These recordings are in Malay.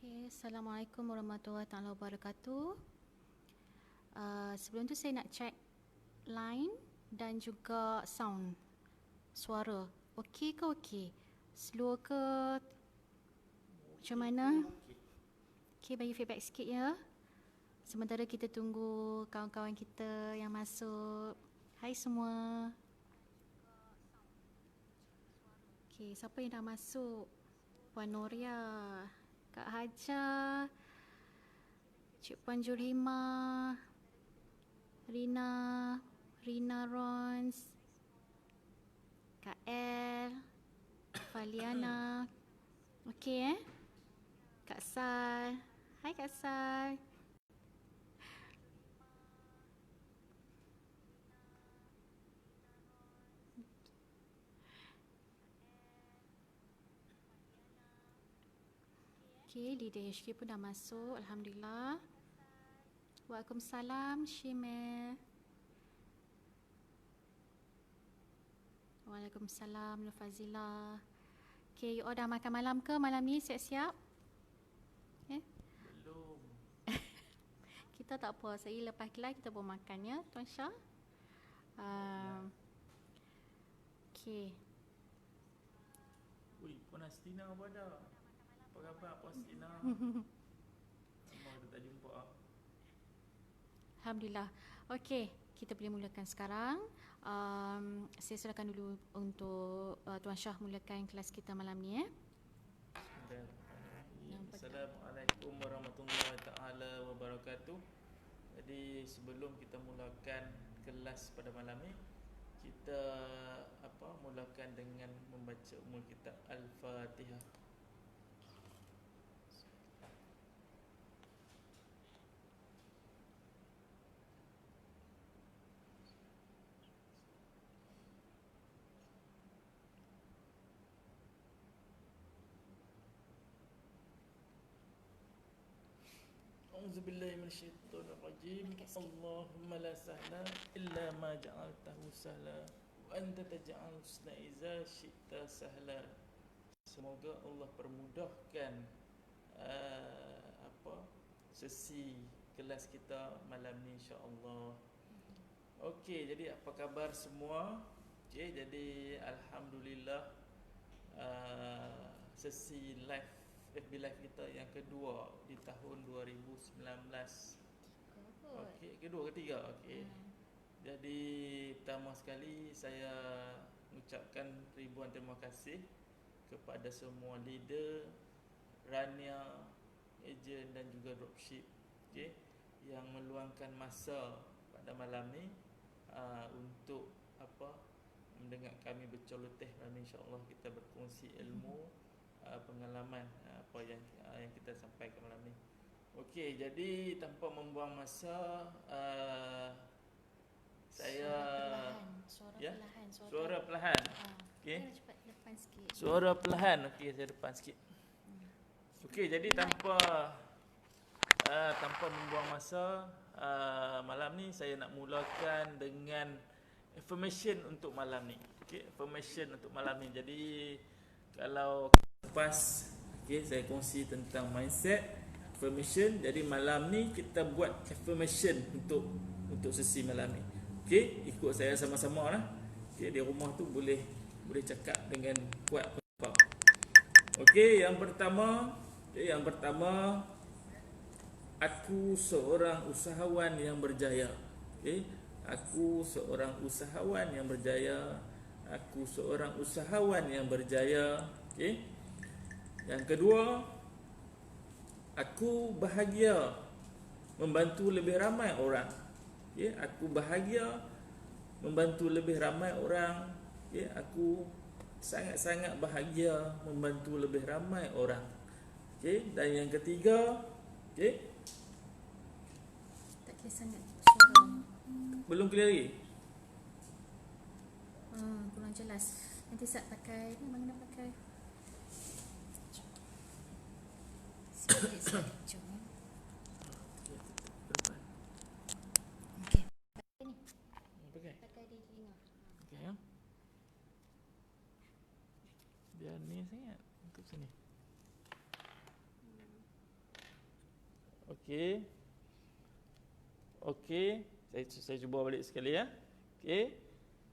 Okay, Assalamualaikum warahmatullahi taala wabarakatuh. Sebelum tu saya nak check line dan juga sound, suara. Okey ke okey? Slow ke macam mana? Okay, bagi feedback sikit ya. Sementara kita tunggu kawan-kawan kita yang masuk. Hai semua. Okay, siapa yang dah masuk? Puan Noria, Kak Hajar, Cik Puan Jurhima, Rina Rons, Kak El, Faliana. Okey Kak Sal. Hai Kak Sal. Okey, Leader HK pun dah masuk. Alhamdulillah. Waalaikumsalam Shimel. Waalaikumsalam Nur Fazila. Okay, you all dah makan malam ke malam ni? Siap-siap? Belum. Kita tak apa. Saya lepas kelas kita pun makan ya, Tuan Syah. Okay. Ui, Puan Astina apa dah? Apa khabar Puan Astina? Lama kita tak jumpa. Alhamdulillah. Okey, kita boleh mulakan sekarang. Saya serahkan dulu untuk Tuan Syah mulakan kelas kita malam ni. Assalamualaikum warahmatullahi taala wabarakatuh. Jadi sebelum kita mulakan kelas pada malam ni, kita mulakan dengan membaca Ummul Kitab Al-Fatihah. A'udzubillahi minasyaitonirrajim. Allahumma la sahla illa ma ja'altahu sahla wa anta taj'alul husna idza syi'ta sahla. Semoga Allah permudahkan sesi kelas kita malam ni insya-Allah. Okey, jadi apa khabar semua? Okey, jadi alhamdulillah sesi live FB Live kita yang kedua di tahun 2019. Okey, kedua ketiga. Okey. Jadi pertama sekali saya mengucapkan ribuan terima kasih kepada semua leader, Rania, ejen dan juga dropship, okey, yang meluangkan masa pada malam ni untuk mendengar kami berceloteh malam ni. Insya-Allah kita berkongsi ilmu, pengalaman apa yang kita sampaikan malam ni. Okey, jadi tanpa membuang masa, saya suara perlahan. Okey. Cepat depan sikit. Suara perlahan. Okey, saya depan sikit. Okey, jadi tanpa membuang masa, malam ni saya nak mulakan dengan information untuk malam ni. Okey, information untuk malam ni. Jadi kalau lepas, okey, saya kongsi tentang mindset, affirmation. Jadi malam ni kita buat affirmation untuk sesi malam ni. Okey, ikut saya sama-sama lah. Okey, di rumah tu boleh cakap dengan kuat apa. Okey, yang pertama, aku seorang usahawan yang berjaya. Okey, aku seorang usahawan yang berjaya. Aku seorang usahawan yang berjaya. Okey. Yang kedua, aku bahagia membantu lebih ramai orang. Okey, aku bahagia membantu lebih ramai orang. Okey, aku sangat-sangat bahagia membantu lebih ramai orang. Okey, dan yang ketiga, okey. Tak clear sangat suara. Belum clear lagi. Kurang jelas. Nanti saya pakai mana pakai. Sedikit jom. Okey. Pakai di telinga. Okey ya. Biar ni sangat untuk sini. Okey. Okey, saya cuba balik sekali ya. Okey.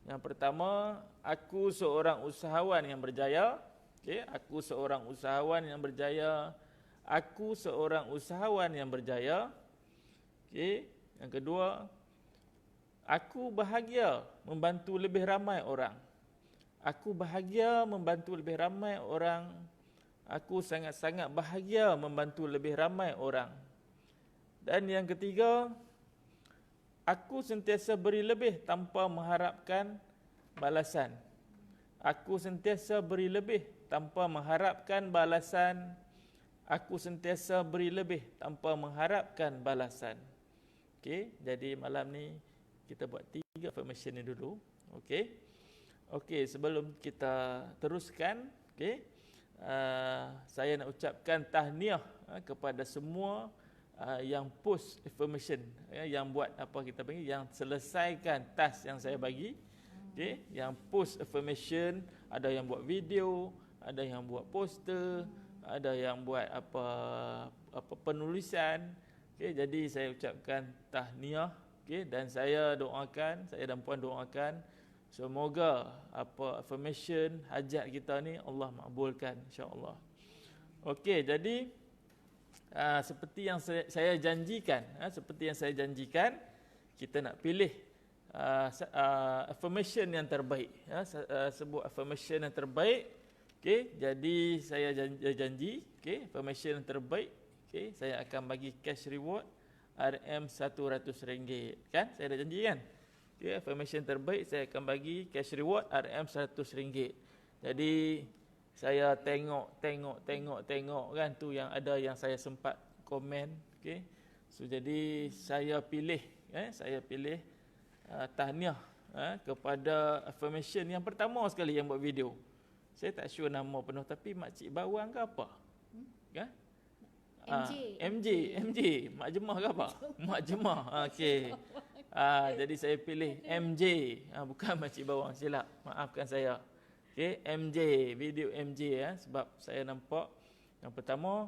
Yang pertama, aku seorang usahawan yang berjaya. Okey, aku seorang usahawan yang berjaya. Aku seorang usahawan yang berjaya. Okey, yang kedua, aku bahagia membantu lebih ramai orang. Aku bahagia membantu lebih ramai orang. Aku sangat-sangat bahagia membantu lebih ramai orang. Dan yang ketiga, aku sentiasa beri lebih tanpa mengharapkan balasan. Aku sentiasa beri lebih tanpa mengharapkan balasan. Aku sentiasa beri lebih tanpa mengharapkan balasan. Okey, jadi malam ni kita buat 3 affirmation ni dulu. Okey. Okey, sebelum kita teruskan, okey, saya nak ucapkan tahniah kepada semua yang post affirmation, yang buat apa kita panggil, yang selesaikan task yang saya bagi. Okey, yang post affirmation, ada yang buat video, ada yang buat poster, ada yang buat apa penulisan. Okey, jadi saya ucapkan tahniah, okey, dan saya doakan, saya dan puan doakan semoga apa affirmation hajat kita ni Allah makbulkan insya-Allah. Okey, jadi seperti yang saya janjikan, kita nak pilih affirmation yang terbaik, sebuah affirmation yang terbaik. Okey, jadi saya janji, okey, affirmation yang terbaik, okey, saya akan bagi cash reward RM100, kan? Saya dah janji kan? Okay, affirmation terbaik saya akan bagi cash reward RM100. Jadi saya tengok kan tu yang ada yang saya sempat komen, okey. So jadi saya pilih tahniah kepada affirmation yang pertama sekali yang buat video. Saya tak sure nama penuh tapi Makcik Bawang ke apa? Kan? MJ, Mak Jemah ke apa? Mak Jemah. Okey. Jadi saya pilih MJ, bukan Makcik Bawang, silap. Maafkan saya. Okey, MJ, video MJ sebab saya nampak yang pertama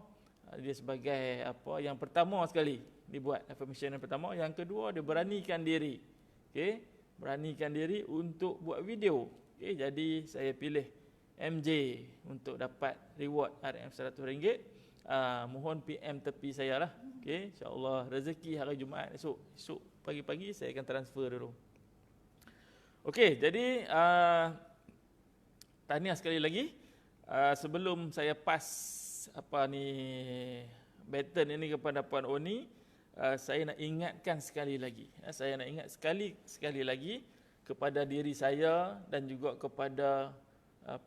dia sebagai apa? Yang pertama sekali dibuat affirmation yang pertama, yang kedua dia beranikan diri. Okey, beranikan diri untuk buat video. Okey, jadi saya pilih MJ untuk dapat reward RM100. Mohon PM tepi saya lah. Okey, insya-Allah rezeki hari Jumaat esok pagi-pagi saya akan transfer dulu. Okey, jadi tahniah sekali lagi. Sebelum saya pass baton ini kepada Puan Oni, saya nak ingatkan sekali lagi. Saya nak ingat sekali lagi kepada diri saya dan juga kepada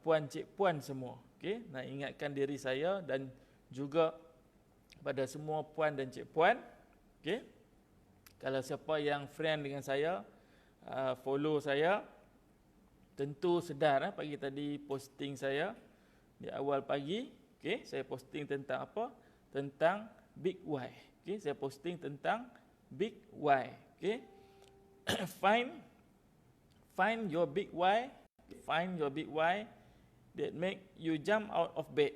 puan cik puan semua. Okey, nak ingatkan diri saya dan juga pada semua puan dan cik puan. Okey. Kalau siapa yang friend dengan saya, follow saya, tentu sedar pagi tadi posting saya di awal pagi. Okey, saya posting tentang apa? Tentang Big Why. Okey, saya posting tentang Big Why. Okey. Find your big why. Find your big why that make you jump out of bed.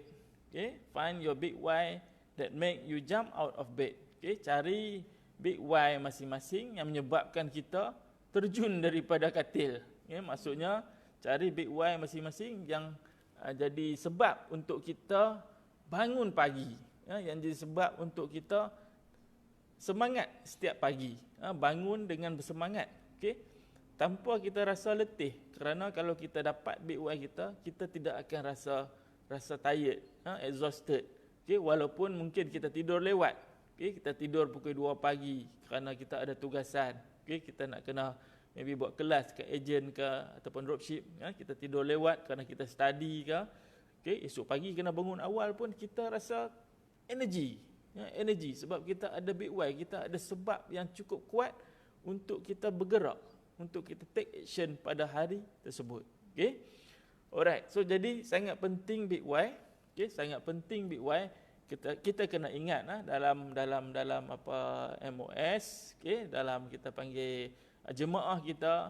Okay, find your big why that make you jump out of bed. Okay, cari big why masing-masing yang menyebabkan kita terjun daripada katil. Okay, maksudnya cari big why masing-masing yang jadi sebab untuk kita bangun pagi. Yang jadi sebab untuk kita semangat setiap pagi. Bangun dengan bersemangat. Okay, tanpa kita rasa letih. Kerana kalau kita dapat big why kita tidak akan rasa tired, exhausted. Okay, walaupun mungkin kita tidur lewat. Okay, kita tidur pukul 2 pagi kerana kita ada tugasan. Okay, kita nak kena maybe buat kelas ke ejen ke ataupun dropship. Kita tidur lewat kerana kita study ke. Okay, esok pagi kena bangun awal pun kita rasa energy. Energy sebab kita ada big why, kita ada sebab yang cukup kuat untuk kita bergerak, untuk kita take action pada hari tersebut. Okay. Alright, so jadi sangat penting big why. Okay, sangat penting big why. Kita kena ingat dalam apa MOS, okay, dalam kita panggil jemaah kita,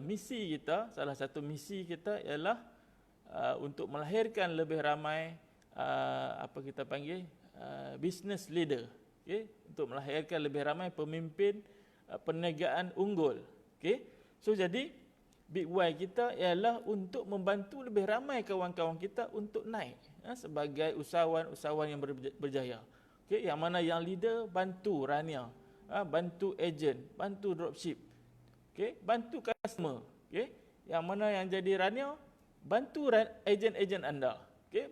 misi kita, salah satu misi kita ialah untuk melahirkan lebih ramai apa kita panggil business leader. untuk melahirkan lebih ramai pemimpin perniagaan unggul. So jadi Big Y kita ialah untuk membantu lebih ramai kawan-kawan kita untuk naik sebagai usahawan-usahawan yang berjaya. Yang mana yang leader bantu rania, bantu agent, bantu dropship, bantu customer. Yang mana yang jadi rania bantu agent-agent anda.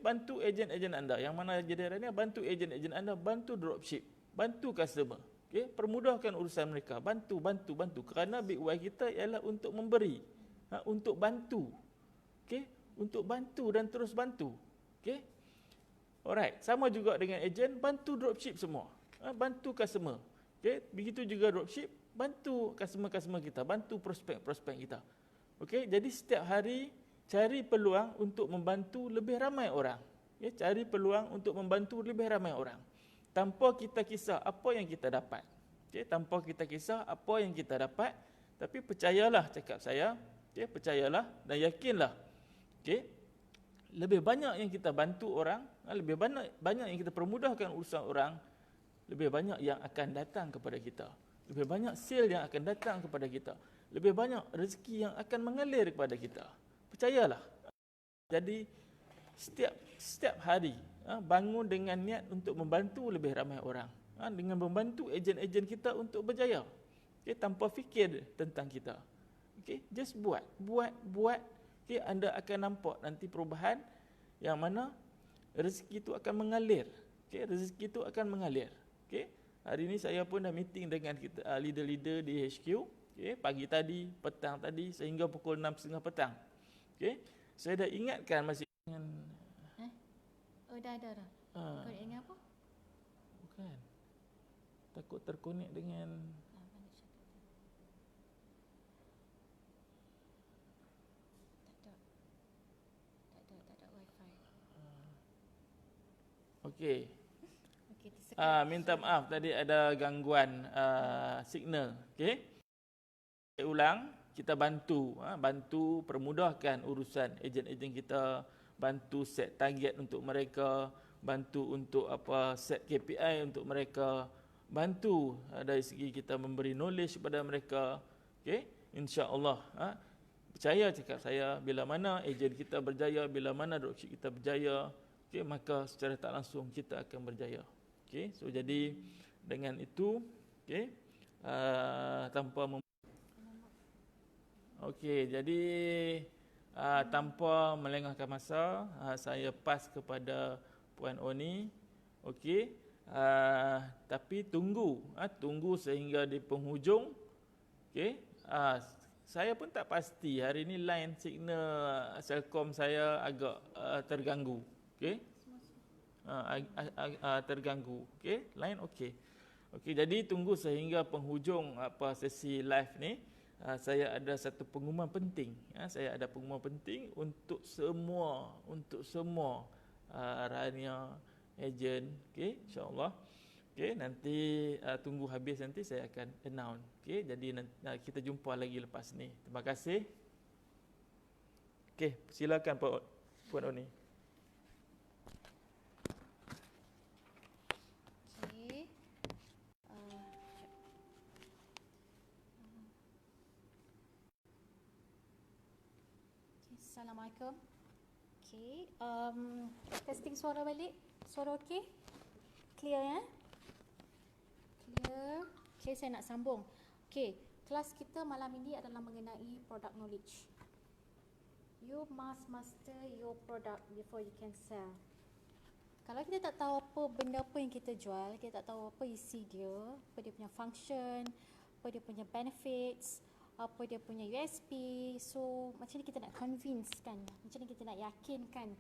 Bantu agent-agent anda. Yang mana jadi rania bantu agent-agent anda, bantu dropship, bantu customer. Permudahkan urusan mereka, bantu. Kerana Big Y kita ialah untuk memberi, untuk bantu. Untuk bantu dan terus bantu. Alright, sama juga dengan agent, bantu dropship semua. Bantu customer. Begitu juga dropship, bantu customer-customer kita, bantu prospek-prospek kita. Jadi setiap hari cari peluang untuk membantu lebih ramai orang. Cari peluang untuk membantu lebih ramai orang. Tanpa kita kisah apa yang kita dapat. Tanpa kita kisah apa yang kita dapat. Tapi percayalah cakap saya. Percayalah dan yakinlah. Lebih banyak yang kita bantu orang, lebih banyak yang kita permudahkan urusan orang, lebih banyak yang akan datang kepada kita. Lebih banyak sale yang akan datang kepada kita. Lebih banyak rezeki yang akan mengalir kepada kita. Percayalah. Jadi setiap hari bangun dengan niat untuk membantu lebih ramai orang. Dengan membantu ejen-ejen kita untuk berjaya. Tanpa fikir tentang kita. Just buat. Anda akan nampak nanti perubahan yang mana rezeki itu akan mengalir. Rezeki itu akan mengalir. Hari ini saya pun dah meeting dengan kita, leader-leader di HQ. Pagi tadi, petang tadi, sehingga pukul 6.30 petang. Saya dah ingatkan masih dengan dah. Kau ingat apa? Bukan. Takut terkonek dengan tak ada wifi. Okey, minta maaf tadi ada gangguan signal. Saya ulang, kita bantu permudahkan urusan ejen-ejen kita, bantu set target untuk mereka, bantu untuk set KPI untuk mereka, bantu dari segi kita memberi knowledge kepada mereka. Insya-Allah. Percaya cakap saya, bila mana ejen kita berjaya, bila mana dropship kita berjaya, maka secara tak langsung kita akan berjaya. So jadi dengan itu, tanpa jadi tanpa melengahkan masa, saya pass kepada Puan Oni. Tapi tunggu sehingga di penghujung. Saya pun tak pasti, hari ini line signal Celcom saya agak terganggu. Terganggu. Line okey. Jadi tunggu sehingga penghujung sesi live ni. Saya ada satu pengumuman penting. Saya ada pengumuman penting untuk semua rania ejen. InsyaAllah. Nanti tunggu habis, nanti saya akan announce. Jadi kita jumpa lagi lepas ni. Terima kasih. Silakan Puan Oni. Assalamualaikum. Testing suara balik. Suara okey? Clear ya? Clear. Saya nak sambung. Kelas kita malam ini adalah mengenai product knowledge. You must master your product before you can sell. Kalau kita tak tahu apa benda apa yang kita jual, kita tak tahu apa isi dia, apa dia punya function, apa dia punya benefits, apa dia punya USP. So macam ni kita nak convince kan, macam ni kita nak yakinkan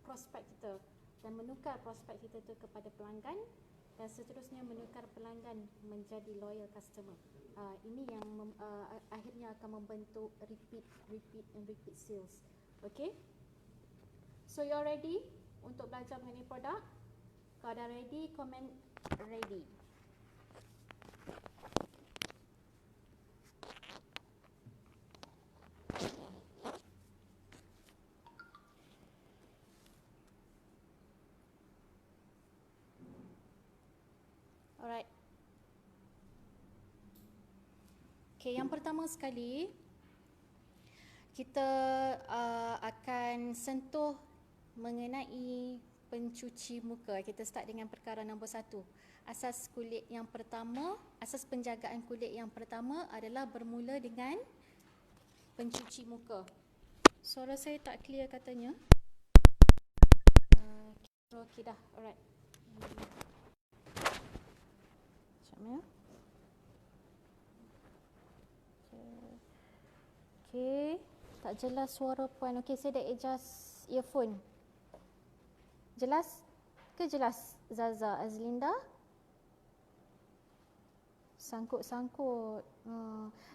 prospek kita dan menukar prospek kita tu kepada pelanggan, dan seterusnya menukar pelanggan menjadi loyal customer. Ini yang akhirnya akan membentuk repeat sales. So you are ready untuk belajar mengenai produk? Kalau dah ready, comment ready. Alright. Okay, yang pertama sekali kita akan sentuh mengenai pencuci muka. Kita start dengan perkara nombor 1. Asas kulit yang pertama, asas penjagaan kulit yang pertama adalah bermula dengan pencuci muka. Suara saya tak clear katanya. Okey dah. Alright. Sekejap ya. Okey, tak jelas suara puan. Okey, saya dah adjust earphone. Jelas ke jelas Zaza Azlinda? Sangkut-sangkut.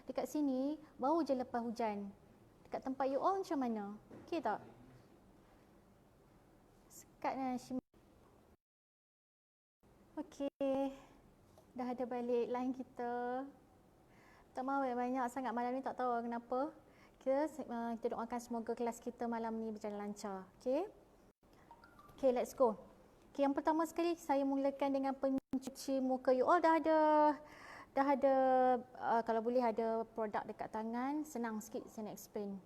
Dekat sini baru je lepas hujan. Dekat tempat you all macam mana? Okey tak? Sekat kan Shima? Okey. Dah ada balik line kita. Tak mahu banyak sangat malam ni, tak tahu kenapa. Kita doakan semoga kelas kita malam ni berjalan lancar. Okey. Okay, let's go. Okay, yang pertama sekali saya mulakan dengan pencuci muka. You all dah ada kalau boleh ada produk dekat tangan. Senang sikit saya nak explain.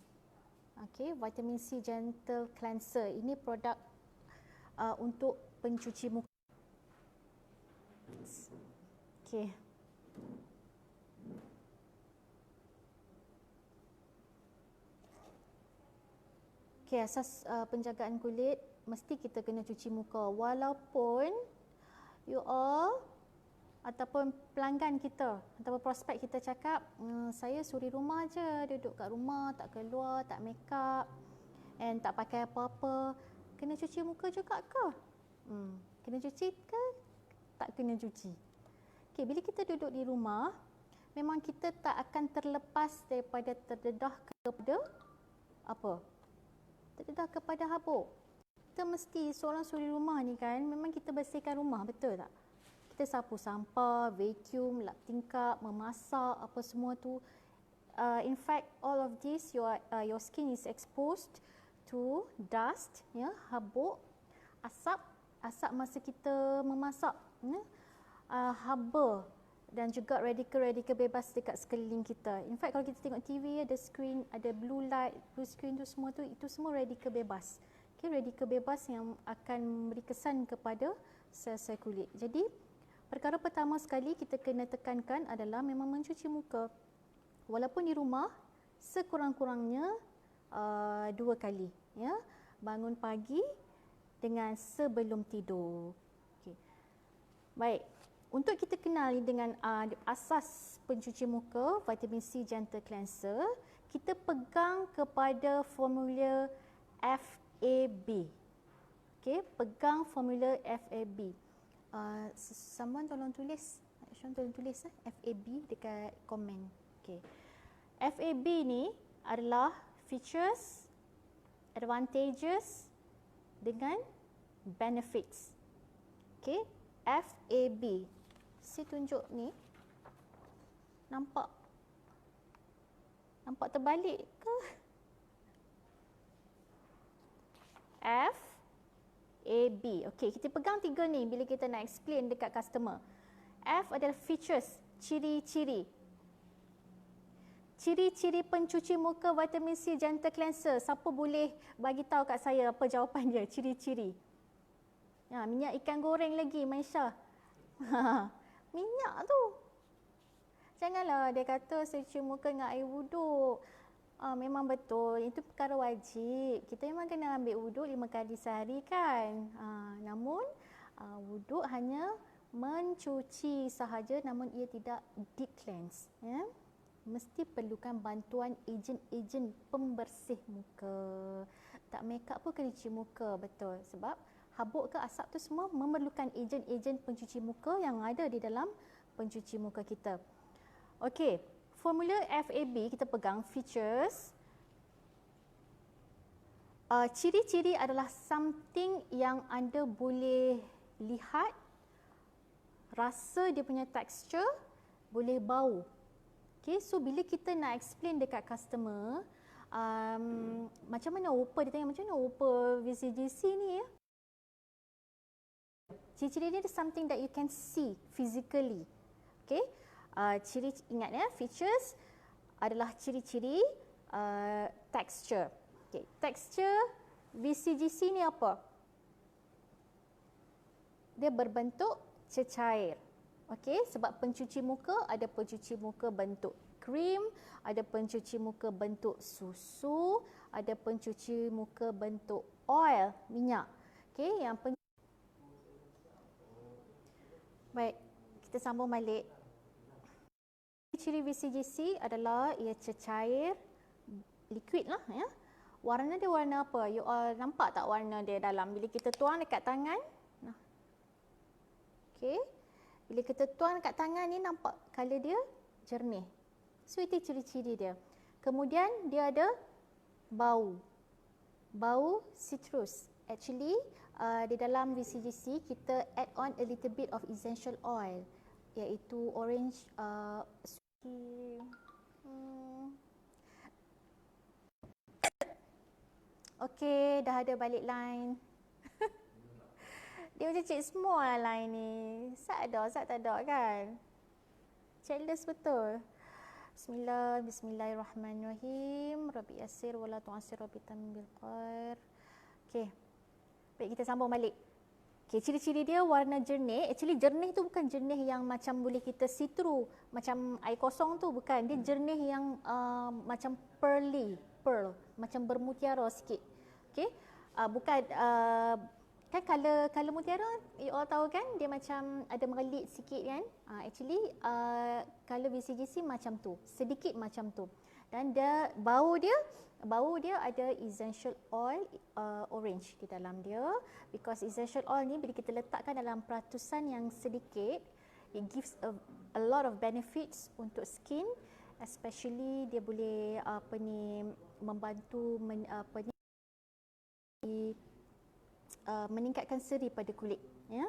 Okay, Vitamin C Gentle Cleanser. Ini produk untuk pencuci muka. Okay. Okay, asas penjagaan kulit, mesti kita kena cuci muka. Walaupun you all ataupun pelanggan kita ataupun prospek kita cakap, saya suri rumah je, duduk kat rumah, tak keluar, tak make up and tak pakai apa-apa. Kena cuci muka juga ke? Kena cuci ke? Tak kena cuci. Okay, bila kita duduk di rumah, memang kita tak akan terlepas daripada terdedah kepada apa? Terdedah kepada habuk. Kita mesti, seorang suri rumah ni kan, memang kita bersihkan rumah, betul tak? Kita sapu sampah, vacuum, lap tingkap, memasak, apa semua tu. In fact, all of this, your skin is exposed to dust, ya, habuk, asap masa kita memasak, ya, haba dan juga radikal-radikal bebas dekat sekeliling kita. In fact, kalau kita tengok TV, ada screen, ada blue light, blue screen tu semua tu, itu semua radikal bebas. Okay, radikal bebas yang akan memberi kesan kepada sel-sel kulit. Jadi, perkara pertama sekali kita kena tekankan adalah memang mencuci muka. Walaupun di rumah, sekurang-kurangnya 2 kali. Ya, bangun pagi dengan sebelum tidur. Okay. Baik. Untuk kita kenali dengan asas pencuci muka, Vitamin C Gentle Cleanser, kita pegang kepada formula FAB. Okey, pegang formula FAB. Someone tolong tulis. Sean tolong tulis FAB dekat komen. Okey. FAB ni adalah features, advantages dengan benefits. Okey, FAB. Saya tunjuk ni. Nampak terbalik ke? F A B. Okey, kita pegang 3 ni bila kita nak explain dekat customer. F adalah features, ciri-ciri. Ciri-ciri pencuci muka Vitamin C Gentle Cleanser. Siapa boleh bagi tahu kat saya apa jawapan dia? Ciri-ciri. Minyak ikan goreng lagi, Maisha. Minyak tu. Janganlah dia kata saya cuci muka dengan air wuduk. Memang betul, itu perkara wajib. Kita memang kena ambil wuduk 5 kali sehari kan. Namun wuduk hanya mencuci sahaja, namun ia tidak deep cleanse. Ya? Mesti perlukan bantuan ejen-ejen pembersih muka. Tak make up pun kena cuci muka, betul. Sebab habuk ke asap tu semua memerlukan ejen-ejen pencuci muka yang ada di dalam pencuci muka kita. Okey, formula FAB kita pegang features. Ciri-ciri adalah something yang anda boleh lihat, rasa dia punya texture, boleh bau. Okey, so bila kita nak explain dekat customer, macam mana rupa, dia tanya macam mana rupa VCGC ni ya? Ciri-ciri dia something that you can see physically. Okay, ingat ya, features adalah ciri-ciri, texture. Okay, texture VCGC ni apa? Dia berbentuk cecair. Okay, sebab pencuci muka ada pencuci muka bentuk krim, ada pencuci muka bentuk susu, ada pencuci muka bentuk oil, minyak. Okay, baik, kita sambung balik. Ciri VCGC adalah ia cecair, liquid lah ya. Warna dia warna apa? You all nampak tak warna dia dalam? Bila kita tuang dekat tangan, nah. Okay, bila kita tuang dekat tangan ni nampak color dia jernih. So itu ciri-ciri dia. Kemudian dia ada bau. Bau citrus. Actually, di dalam VCGC kita add on a little bit of essential oil, iaitu orange, Okey, dah ada balik line. Dia macam cik semua line ni. Sat tak ada kan? Checklist betul. Bismillahirrahmanirrahim. Rabbi yasir wala tu'asir rabbi tamim bil khair. Okey. Baik, kita sambung balik. Okey, ciri-ciri dia warna jernih. Actually jernih tu bukan jernih yang macam boleh kita see through, macam air kosong tu bukan. Dia jernih yang macam pearl, macam bermutiara sikit. Okey. Bukan kan color mutiara you all tahu kan, dia macam ada merelit sikit kan. Actually color VCGC macam tu, sedikit macam tu. Dan bau dia ada essential oil orange di dalam dia, because essential oil ni bila kita letakkan dalam peratusan yang sedikit, it gives a lot of benefits untuk skin, especially dia boleh membantu meningkatkan seri pada kulit ya.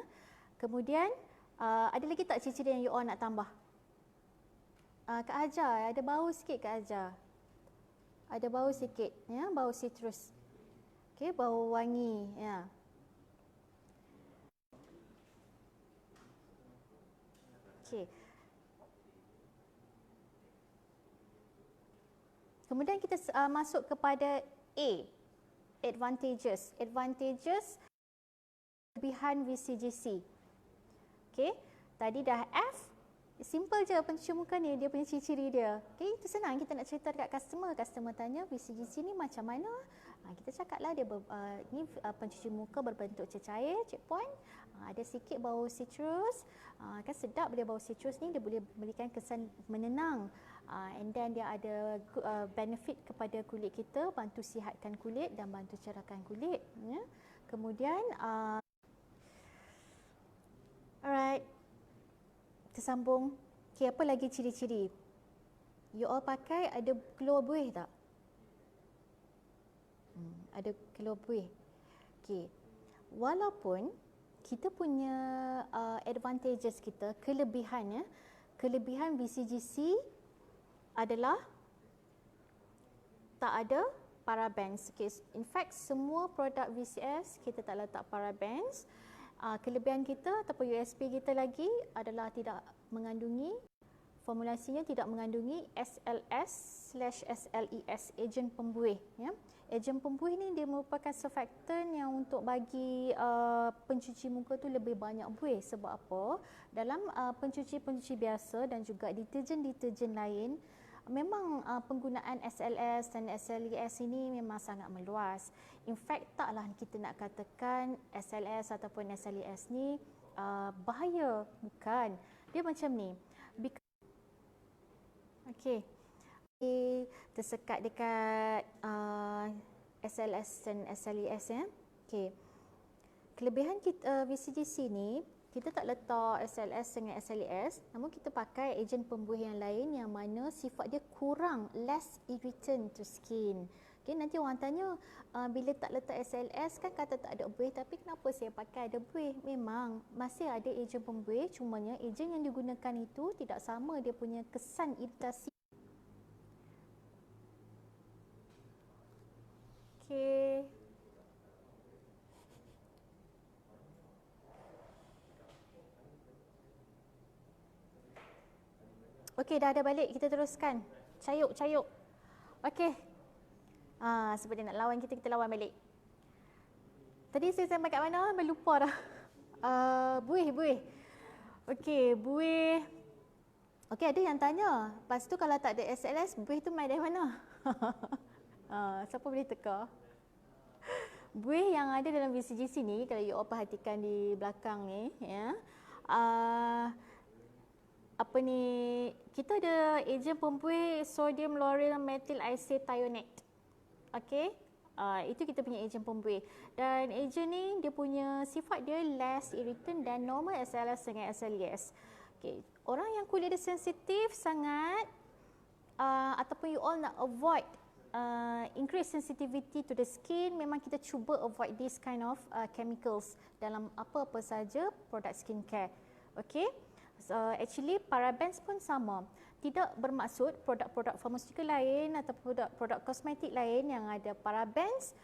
Kemudian ada lagi tak ciri-ciri yang you all nak tambah? Kak Hajar, ada bau sikit Kak Hajar. Ada bau sikit ya, bau citrus. Okey, bau wangi ya. Okey. Kemudian kita masuk kepada A, advantages. Advantages kelebihan VCGC. Okey, tadi dah F. Simple je pencuci muka ni, dia punya ciri-ciri dia. Okay, itu senang kita nak cerita dekat customer. Customer tanya VCGC ni macam mana? Kita cakaplah dia ni pencuci muka berbentuk cecair, checkpoint. Ada sikit bau citrus. Kan sedap dia bau citrus ni, dia boleh berikan kesan menenang. And then dia ada benefit kepada kulit kita, bantu sihatkan kulit dan bantu cerahkan kulit. Ya. Kemudian, alright. Kita sambung. Okay, apa lagi ciri-ciri? You all pakai ada keluar buih tak? Ada keluar buih. Okay. Walaupun kita punya advantages kita, kelebihan VCGC adalah tak ada parabens. Okay. In fact, semua produk VCS kita tak letak parabens. Kelebihan kita ataupun USP kita lagi adalah tidak mengandungi, formulasinya tidak mengandungi SLS/SLES, ejen pembuih ya. Ejen pembuih ni dia merupakan surfactant yang untuk bagi pencuci muka tu lebih banyak buih. Sebab apa? Dalam pencuci-pencuci biasa dan juga deterjen-deterjen lain, memang penggunaan SLS dan SLES ini memang sangat meluas. In fact, taklah kita nak katakan SLS ataupun SLES ni bahaya. Bukan. Dia macam ni. Okey. Tersekat dekat SLS dan SLES ya. Okey. Kelebihan kita VCGC ni, kita tak letak SLS dengan SLES, namun kita pakai ejen pembuih yang lain yang mana sifat dia kurang, less irritant to skin. Okay, nanti orang tanya, bila tak letak SLS kan kata tak ada buih, tapi kenapa saya pakai ada buih? Memang masih ada ejen pembuih, cumanya ejen yang digunakan itu tidak sama dia punya kesan iritasi. Okay. Okey, dah ada balik. Kita teruskan. Cayuk. Okey. Sebab dia nak lawan kita, kita lawan balik. Tadi saya sampai kat mana? Lupa dah. Buih. Okey, buih. Okey, ada yang tanya. Lepas tu kalau tak ada SLS, buih tu main dari mana? Siapa boleh teka? Buih yang ada dalam VCGC ni, kalau you all perhatikan di belakang ni, ya. Kita ada ejen pembuih sodium lauryl methyl isethionate. Okey. Itu kita punya ejen pembuih. Dan ejen ni dia punya sifat dia less irritant dan normal SLS dengan SLES. Okey. Orang yang kulit dia sensitif sangat ataupun you all nak avoid increase sensitivity to the skin, memang kita cuba avoid this kind of chemicals dalam apa-apa saja produk skincare. Okey. Actually parabens pun sama. Tidak bermaksud produk-produk farmaceutical lain atau produk kosmetik lain yang ada parabens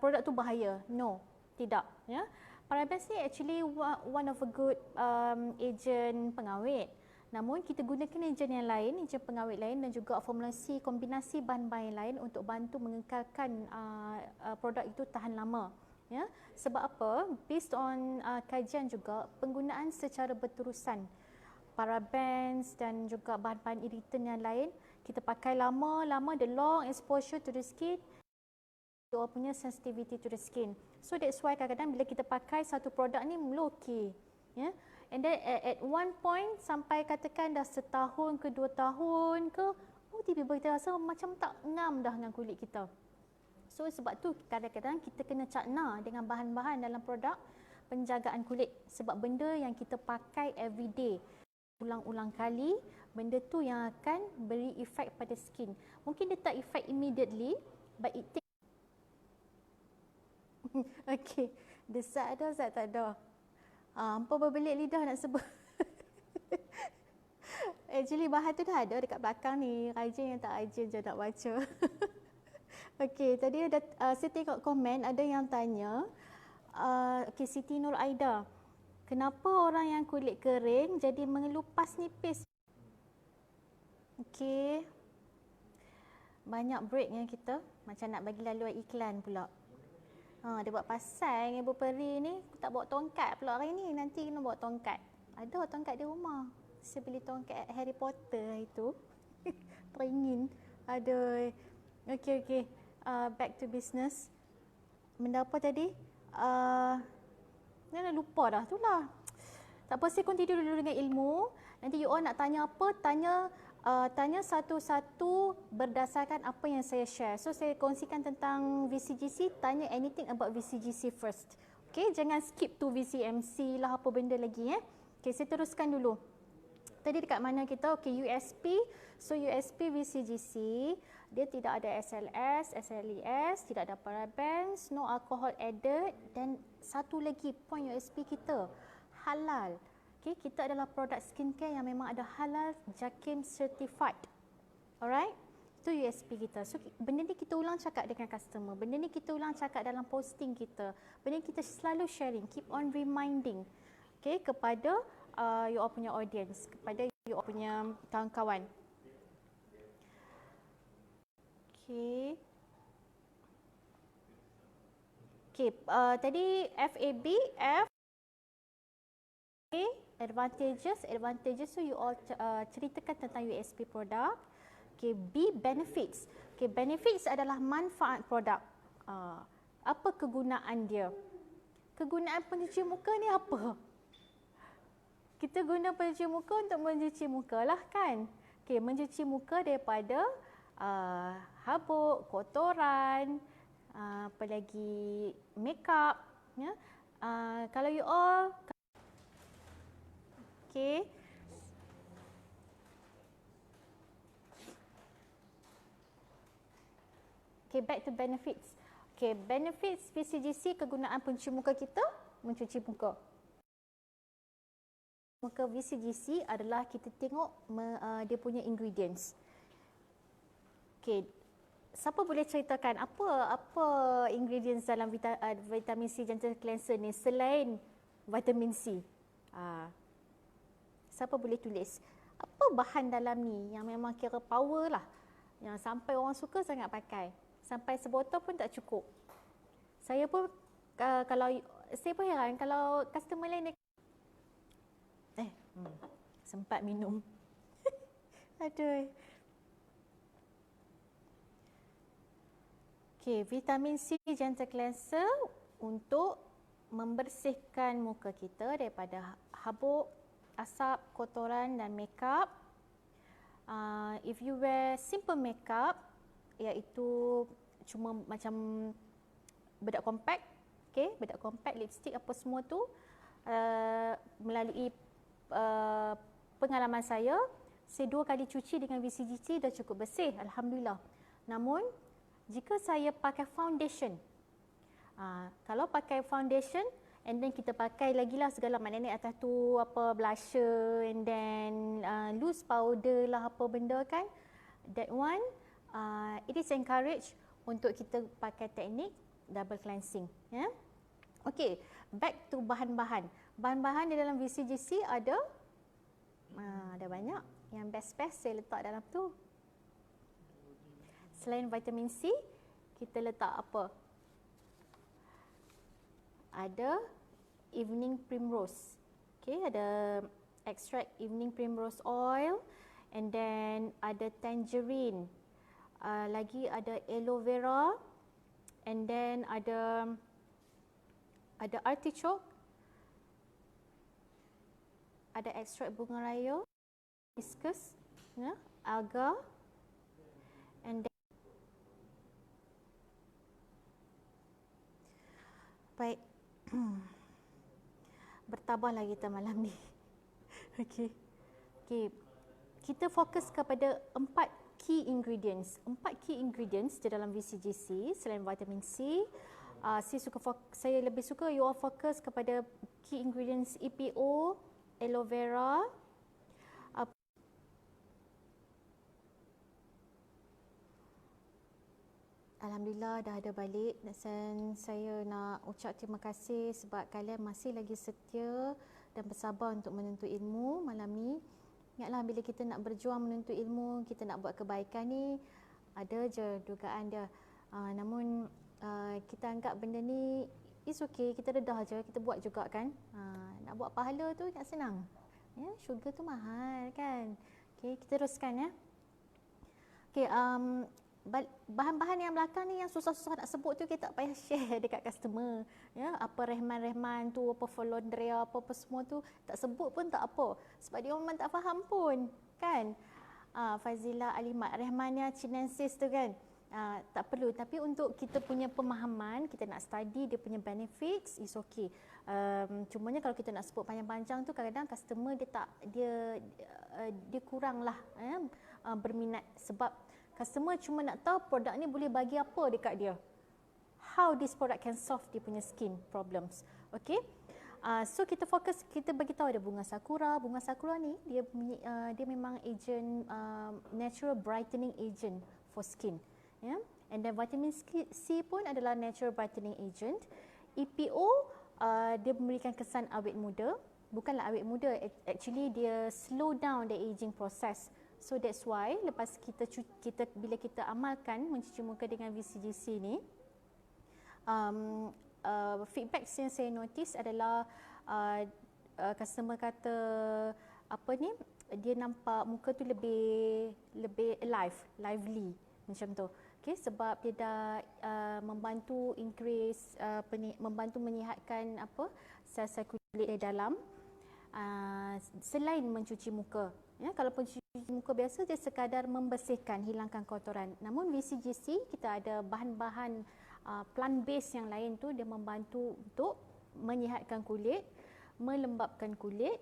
produk tu bahaya. No, tidak, ya. Parabens ni actually one of a good agent pengawet. Namun kita gunakan ejen yang lain, ejen pengawet lain dan juga formulasi kombinasi bahan-bahan lain untuk bantu mengekalkan produk itu tahan lama. Ya, sebab apa? Based on kajian juga penggunaan secara berterusan parabens dan juga bahan-bahan irritant yang lain, kita pakai lama, the long exposure to the skin, dia punya sensitivity to the skin. So that's why kadang-kadang bila kita pakai satu produk ni mula okey, ya. And then at one point sampai katakan dah setahun ke 2 tahun ke, tiba-tiba kita rasa macam tak ngam dah dengan kulit kita. So sebab tu kadang-kadang kita kena cakna dengan bahan-bahan dalam produk penjagaan kulit, sebab benda yang kita pakai everyday ulang-ulang kali, benda tu yang akan beri efek pada skin. Mungkin dia tak efek immediately, but it takes okey, desak ada, zat tak ada. Hampa berbelit lidah nak sebut. Actually bahan tu dah ada dekat belakang ni. Rajin yang tak rajin je nak baca. Okey, tadi ada saya tengok komen ada yang tanya. Okey, Siti Nur Aida. Kenapa orang yang kulit kering jadi mengelupas nipis? Okey. Banyak break yang kita macam nak bagi laluan iklan pula. Dia buat pasal Ibu Peri ni tak bawa tongkat pula hari ni. Nanti kena bawa tongkat. Ada tongkat di rumah. Saya beli tongkat Harry Potter itu. Teringin. Aduh. Okey. Back to business. Benda apa tadi? Dah lupa dah tu lah. Tak apa, saya continue dulu dengan ilmu. Nanti you all nak tanya apa, tanya satu-satu berdasarkan apa yang saya share. So saya kongsikan tentang VCGC, tanya anything about VCGC first. Okay, jangan skip to VCMC lah apa benda lagi. Okay, saya teruskan dulu. Tadi dekat mana kita? Okay, USP. So USP VCGC, dia tidak ada SLS, SLES, tidak ada parabens, no alcohol added, dan satu lagi point USP kita, halal. Okay, kita adalah produk skincare yang memang ada halal JAKIM certified. Alright? Itu USP kita. So benda ni kita ulang cakap dengan customer. Benda ni kita ulang cakap dalam posting kita. Benda ni kita selalu sharing, keep on reminding. Okay, kepada you all punya audience, kepada you all punya kawan-kawan. Okay. Okay, tadi FAB, F, okay, advantages, so you all ceritakan tentang USP produk. Okay, B, benefits. Okay, benefits adalah manfaat produk. Apa kegunaan dia? Kegunaan pencuci muka ni apa? Kita guna pencuci muka untuk mencuci muka lah kan? Okay, mencuci muka daripada habuk, kotoran, apa lagi, makeup, ya. Kalau you all, okay. Okay, back to benefits. Okay, benefits VCGC, kegunaan pencuci muka kita, mencuci muka. Muka VCGC adalah kita tengok dia punya ingredients. Okay, siapa boleh ceritakan apa ingredients dalam vitamin C gentle cleanser ni selain vitamin C? Siapa boleh tulis? apa bahan dalam ni yang memang kira power lah, yang sampai orang suka sangat pakai. Sampai sebotol pun tak cukup. Saya pun kalau saya pun heran kalau customer lain sempat minum. Aduh. Okey, vitamin C Gentle Cleanser untuk membersihkan muka kita daripada habuk, asap, kotoran dan makeup. If you wear simple makeup, iaitu cuma macam bedak compact, okay, bedak compact, lipstick apa semua tu, melalui pengalaman saya 2 kali cuci dengan VCGC dah cukup bersih, Alhamdulillah. Namun jika saya pakai foundation, kalau pakai foundation and then kita pakai lagi lah segala maknanya atas tu apa blusher and then loose powder lah apa benda kan, that one it is encouraged untuk kita pakai teknik double cleansing, ya. Okey, back to bahan-bahan. Bahan-bahan di dalam VCGC ada banyak. Yang best-best saya letak dalam tu. Selain vitamin C, kita letak apa? Ada evening primrose. Okay, ada extract evening primrose oil, and then ada tangerine. Lagi ada aloe vera, and then ada artichoke, ada ekstrak bunga raya, hibiscus, ya, alga, and then baik. Bertabahlah kita malam ni. Okey. Kita fokus kepada 4 key ingredients. 4 key ingredients di dalam VCGC selain vitamin C. Saya lebih suka you all fokus kepada key ingredients EPO, aloe vera, Alhamdulillah dah ada balik, dan saya nak ucap terima kasih sebab kalian masih lagi setia dan bersabar untuk menuntut ilmu malam ni. Ingatlah bila kita nak berjuang menuntut ilmu, kita nak buat kebaikan ni, ada je dugaan dia. Namun kita anggap benda ni it's okay, kita redah je, kita buat juga kan. Nak buat pahala tu tak senang. Ya, syurga tu mahal kan. Okey, kita teruskan ya. Okey, bahan-bahan yang belakang ni yang susah-susah nak sebut tu kita tak payah share dekat customer, ya. Apa Rehman tu, apa Folondria, apa semua tu tak sebut pun tak apa, sebab dia memang tak faham pun kan. Fazila Alimat Rehmania chinensis tu kan, tak perlu. Tapi untuk kita punya pemahaman, kita nak study dia punya benefits, is okay. Cumanya kalau kita nak sebut panjang-panjang tu kadang-kadang customer dia kurang lah berminat, sebab customer cuma nak tahu produk ni boleh bagi apa dekat dia. How this product can solve dia punya skin problems. Okay. So kita fokus, kita bagi tahu ada bunga sakura. Bunga sakura ni dia memang agent, natural brightening agent for skin. Yeah. And then vitamin C pun adalah natural brightening agent. EPO dia memberikan kesan awet muda. Bukanlah awet muda, actually dia slow down the aging process. So that's why lepas bila kita amalkan mencuci muka dengan VCGC ni, feedback yang saya notice adalah customer kata apa ni, dia nampak muka tu lebih lively macam tu. Okay, sebab dia dah membantu increase membantu menyihatkan sel-sel kulit di dalam. Selain mencuci muka, ya, kalau pencuci muka biasa dia sekadar membersihkan, hilangkan kotoran. Namun VCGC kita ada bahan-bahan plant based yang lain tu, dia membantu untuk menyihatkan kulit, melembapkan kulit,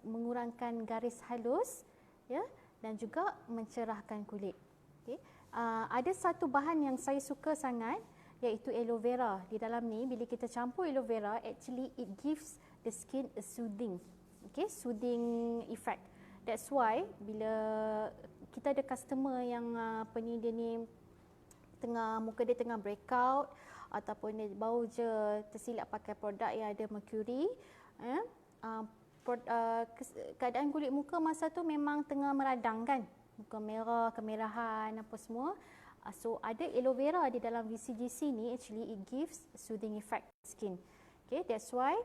mengurangkan garis halus, ya, dan juga mencerahkan kulit. Okay. Ada satu bahan yang saya suka sangat, iaitu aloe vera. Di dalam ni bila kita campur aloe vera, actually it gives the skin a soothing, soothing effect. That's why bila kita ada customer yang dia ni muka dia tengah breakout, ataupun dia baru je tersilap pakai produk yang ada mercury, keadaan kulit muka masa tu memang tengah meradang kan. Muka merah, kemerahan apa semua. So ada aloe vera di dalam VCGC ni, actually it gives soothing effect skin. Okay, that's why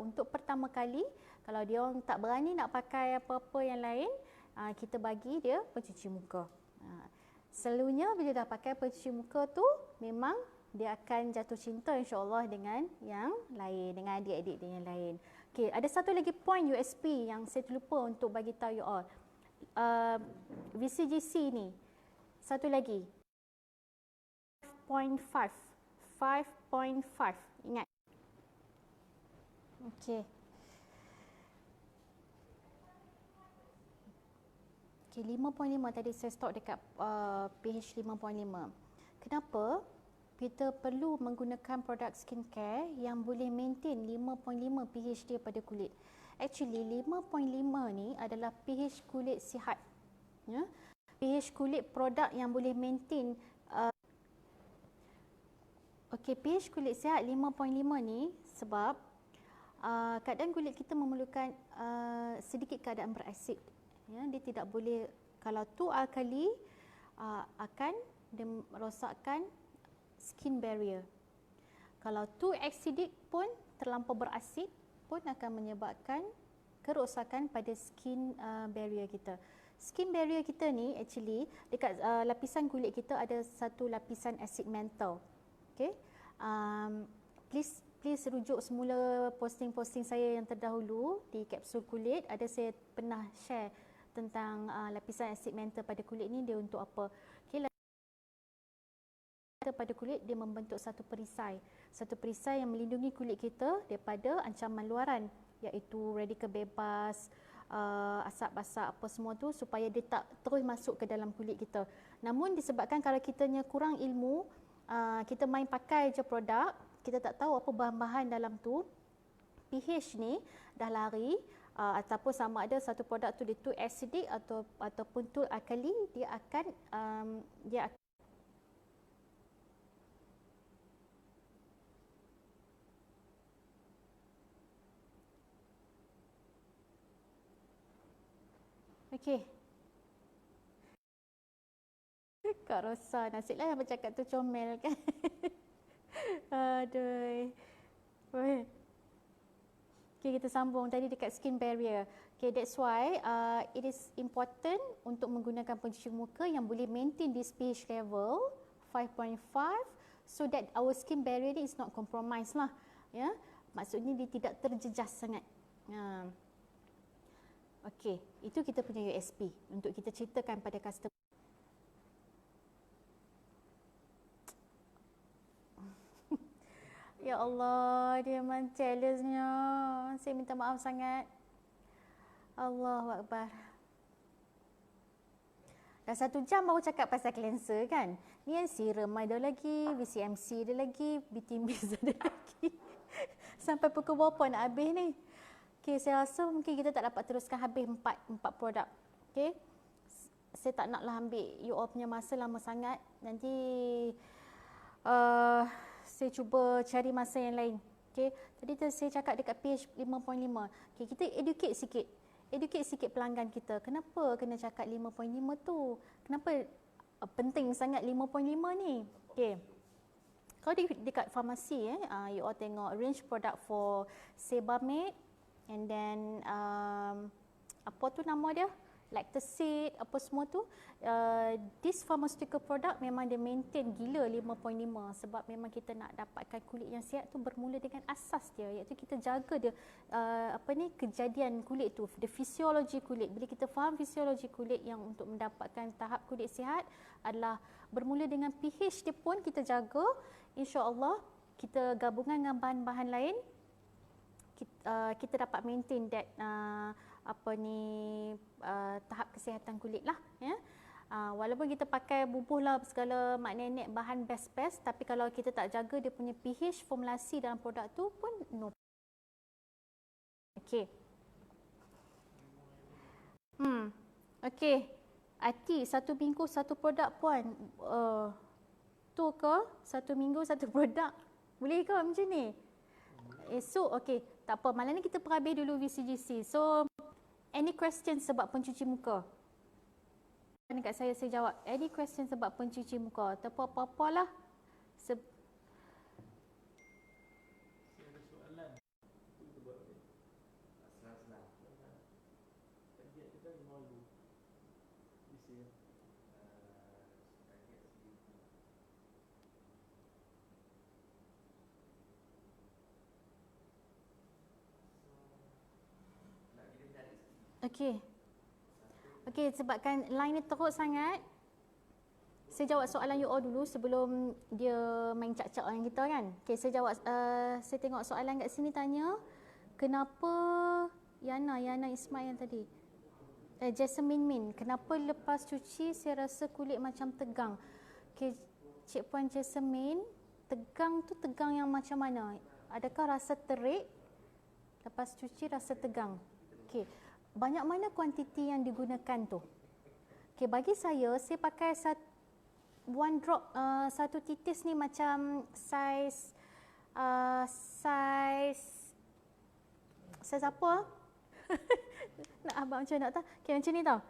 untuk pertama kali kalau dia orang tak berani nak pakai apa-apa yang lain, kita bagi dia pencuci muka. Selalunya bila dah pakai pencuci muka tu memang dia akan jatuh cinta insya-Allah dengan yang lain, dengan adik-adik dia yang lain. Okay, ada satu lagi point USP yang saya terlupa untuk bagi tahu you all. VCGC ni satu lagi 5.5 ingat. Okey. Okey, 5.5 tadi saya stop dekat pH 5.5. Kenapa kita perlu menggunakan produk skincare yang boleh maintain 5.5 pH dia pada kulit? Actually 5.5 ni adalah pH kulit sihat. Ya. pH kulit produk yang boleh maintain pH kulit sihat 5.5 ni sebab keadaan kulit kita memerlukan sedikit keadaan berasid. Ya, dia tidak boleh, kalau too alkali akan dia merosakkan skin barrier. Kalau too acidic pun, terlampau berasid pun akan menyebabkan kerosakan pada skin barrier kita. Skin barrier kita ni actually dekat lapisan kulit kita ada satu lapisan asid mantle. Okay, please rujuk semula posting-posting saya yang terdahulu di kapsul kulit. Ada saya pernah share tentang lapisan asid mantle pada kulit ni dia untuk apa. Okay, pada kulit dia membentuk satu perisai yang melindungi kulit kita daripada ancaman luaran, iaitu radikal bebas, asap-asap apa semua tu, supaya dia tak terus masuk ke dalam kulit kita. Namun disebabkan kalau kitanya kurang ilmu, kita main pakai je produk, kita tak tahu apa bahan-bahan dalam tu, pH ni dah lari, ataupun sama ada satu produk tu dia too acidic ataupun too alkali, dia akan okey. Kak Rosa, nasiblah yang bercakap tu comel kan. Aduh. Okay, kita sambung tadi dekat skin barrier. Okay, that's why it is important untuk menggunakan pencuci muka yang boleh maintain this pH level 5.5 so that our skin barrier is not compromised lah. Ya, maksudnya dia tidak terjejas sangat. Okey, itu kita punya USP untuk kita ceritakan pada customer. Ya Allah, dia memang challenge-nya. Saya minta maaf sangat. Allahu Akbar. Dah 1 jam baru cakap pasal cleanser kan. Ni yang serum ada lagi, VCMC ada lagi, BTMIS ada lagi. Sampai pukul berapa nak habis ni? Okay, saya rasa mungkin kita tak dapat teruskan habis 4 produk. Okay. Saya tak naklah ambil you all punya masa lama sangat. Nanti saya cuba cari masa yang lain. Okay. Tadi saya cakap dekat pH 5.5. Okay, kita educate sikit pelanggan kita. Kenapa kena cakap 5.5 tu? Kenapa penting sangat 5.5 ni? Okay. Kalau dekat farmasi, you all tengok range product for Sebamed, and then apa tu nama dia? Lactacid, apa semua tu, this pharmaceutical product memang dia maintain gila 5.5 sebab memang kita nak dapatkan kulit yang sihat tu bermula dengan asas dia, iaitu kita jaga dia kejadian kulit tu, the fisiologi kulit. Bila kita faham fisiologi kulit yang untuk mendapatkan tahap kulit sihat adalah bermula dengan pH dia pun kita jaga, insya-Allah kita gabungan dengan bahan-bahan lain, kita dapat maintain that tahap kesihatan kulit lah, ya. Walaupun kita pakai bubuh lah segala mak nenek bahan best, tapi kalau kita tak jaga dia punya pH formulasi dalam produk tu pun no. Okey. Okey. Ati 1 minggu 1 produk puan. Tu ke 1 minggu 1 produk? Boleh ke macam ni? Esok okey. tak apa. Malam ni kita perhabis dulu VCGC. So, any question sebab pencuci muka? Dekat saya jawab. Any question sebab pencuci muka? Tak apa-apa lah. Okey, sebabkan line ni teruk sangat, saya jawab soalan you all dulu sebelum dia main cak-cak dengan kita kan. Okey, saya jawab, saya tengok soalan kat sini tanya, kenapa Yana Ismail tadi? Jasmine Min, kenapa lepas cuci saya rasa kulit macam tegang? Okey, Cik Puan Jasmine, tegang tu tegang yang macam mana? Adakah rasa terik? Lepas cuci rasa tegang. Okey. Banyak mana kuantiti yang digunakan tu? Okay, bagi saya pakai one drop, satu titis ni macam saiz apa? Nak abang macam nak tahu? Okay, macam ni tau.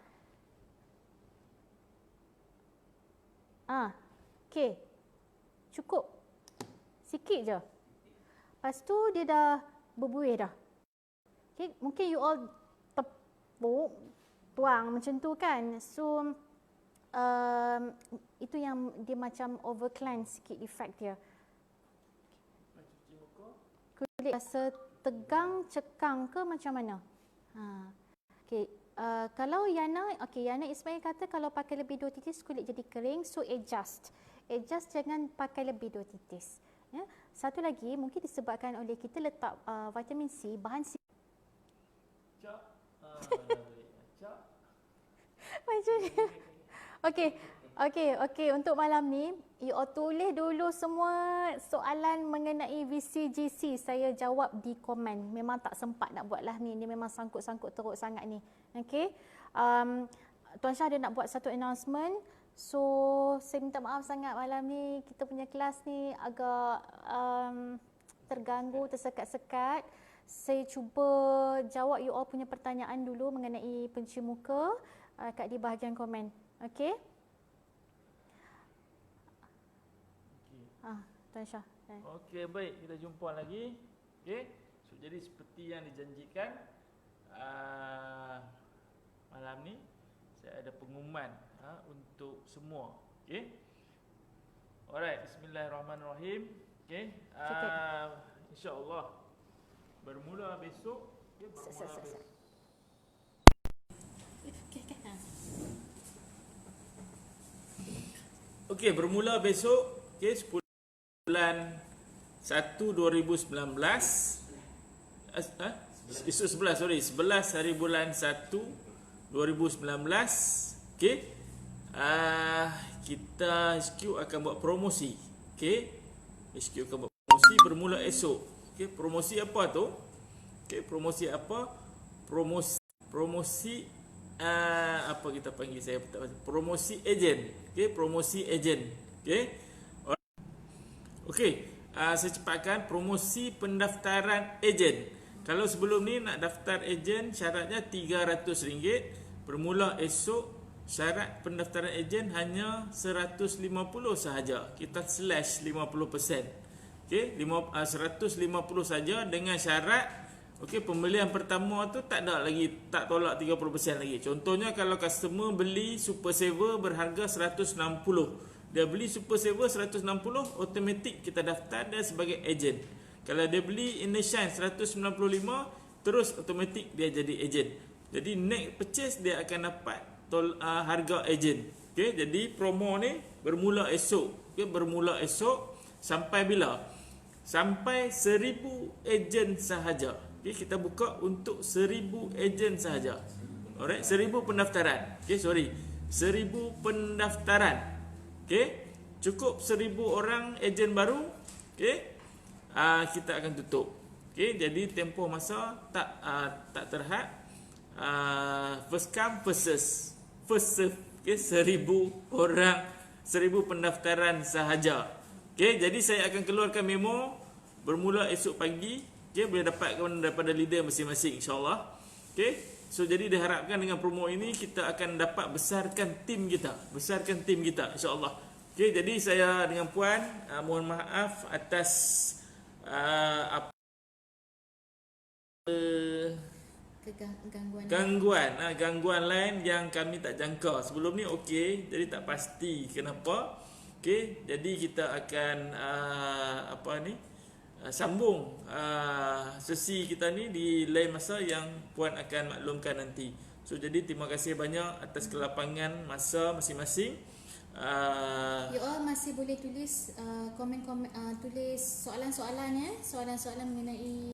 Okay. Cukup. Sikit je. Lepas tu dia dah berbuih dah. Okay, mungkin you all tuang macam tu kan. So itu yang dia macam over cleanse sikit effect dia. Kulit rasa tegang, cekang ke macam mana? Okay. Kalau Yana Ismail kata kalau pakai lebih 2 titis kulit jadi kering, so adjust jangan pakai lebih 2 titis ya. Satu lagi mungkin disebabkan oleh kita letak vitamin C, bahan C macam ni. Okey. Untuk malam ni, you all tulis dulu semua soalan mengenai VCGC. Saya jawab di komen. Memang tak sempat nak buat lah ni. Ni memang sangkut-sangkut teruk sangat ni. Okey. Tuan Syah dia nak buat satu announcement. So, saya minta maaf sangat malam ni. Kita punya kelas ni agak terganggu, tersekat-sekat. Saya cuba jawab you all punya pertanyaan dulu mengenai pencuci muka kat di bahagian komen. Okey? Tuan Syah. Okey, baik. Kita jumpa lagi. Okey. So, jadi seperti yang dijanjikan, malam ni saya ada pengumuman untuk semua. Okey? Alright, bismillahirrahmanirrahim. Okey. InsyaAllah bermula besok. Okey, bermula besok, okey, 10 bulan 1 2019. Esok 11 hari bulan 1 2019. Okey. Kita HQ akan buat promosi. Okey. HQ akan buat promosi bermula esok. Okey, promosi apa tu? Okey, promosi apa? Promosi apa kita panggil, saya tak tahu. Promosi ejen. Okey, promosi ejen. Okey. Okey, saya cepatkan promosi pendaftaran ejen. Kalau sebelum ni nak daftar ejen syaratnya RM300. Bermula esok syarat pendaftaran ejen hanya 150 sahaja. Kita slash 50%. Okey, 150 saja dengan syarat okey, pembelian pertama tu tak ada lagi, tak tolak 30% lagi. Contohnya kalau customer beli Super Saver berharga 160. Dia beli Super Saver 160, automatik kita daftar dia sebagai ejen. Kalau dia beli Indoshine 195, terus automatik dia jadi ejen. Jadi next purchase dia akan dapat harga ejen. Okey, jadi promo ni bermula esok. Okey, bermula esok sampai bila? Sampai 1000 ejen sahaja. Okey, kita buka untuk 1000 ejen sahaja. Alright, 1000 pendaftaran. Okey, 1000 pendaftaran. Okey, cukup 1000 orang ejen baru, okey, kita akan tutup. Okey, jadi tempoh masa tak terhad. First come first serve. Okey, 1000 orang, 1000 pendaftaran sahaja. Okey, jadi saya akan keluarkan memo bermula esok pagi. Okey, boleh dapatkan daripada leader masing-masing insya-Allah. Okey. So jadi diharapkan dengan promo ini kita akan dapat besarkan tim kita, insya-Allah. Okey, jadi saya dengan puan mohon maaf atas apa gangguan lain yang kami tak jangka. Sebelum ni okey, jadi tak pasti kenapa. Okey, jadi kita akan sambung sesi kita ni di lain masa yang puan akan maklumkan nanti. So jadi terima kasih banyak atas kelapangan masa masing-masing. You all masih boleh tulis komen-komen, tulis soalan-soalan soalan-soalan mengenai